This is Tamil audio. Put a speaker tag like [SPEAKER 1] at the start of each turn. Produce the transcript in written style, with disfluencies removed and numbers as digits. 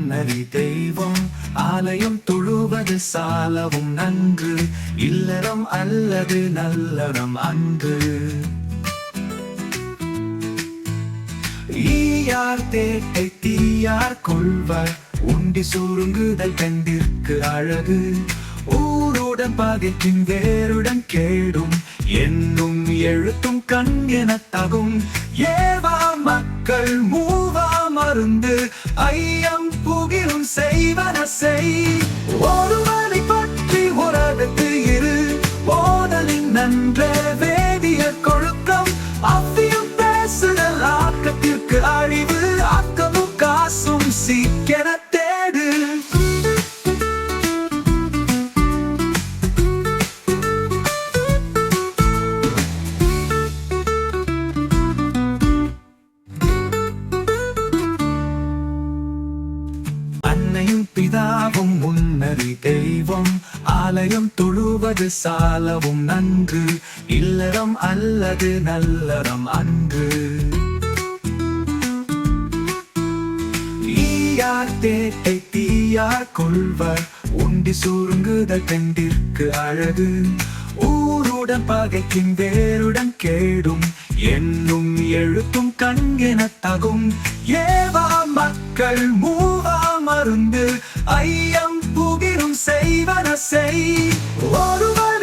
[SPEAKER 1] முன்னறி தெய்வம் ஆலயம் தொழுவது சாலவும் நன்று இல்லறம் அல்லது நல்லறம் அன்று ஈயார் தேட்டை தீயார் கொள்வர் உண்டி சுருங்குதல் பெண்டிற்கு அழகு ஊருடன் பகைக்கின் வேருடன் கேடும் என்னும் எழுத்தும் கண் எனத் தகும் ஏவா மக்கள் மூவா மருந்து ஐயம் புகிலும் செய்வன செய் ஒருவனை பற்றி உறவுக்கு இரு ஓதலின் நன்றே வேதிய கொழுக்கம் அவ்வியம் பேசுதல் ஆக்கத்திற்கு அழிவு ஆக்கமும் காசும் சீக்கென தேடு அன்னையும் பிதாவும் முன்னறி தெய்வம் ஆலயம் தொழுவது சாலவும் நன்று இல்லறம் அல்லது நல்லறம் அன்று ஈயார் தேட்டை தீயார் கொள்வர் உண்டி சுருங்குதல் பெண்டிற்கு அழகு ஊருடன் பகைக்கின் வேருடன் கேடும் என்னும் எழுத்தும் கண் எனத் தகும் ஏவா மக்கள் மூவா மருந்து ஐயம் புகிரும் செய்வன செய் ஒருவர்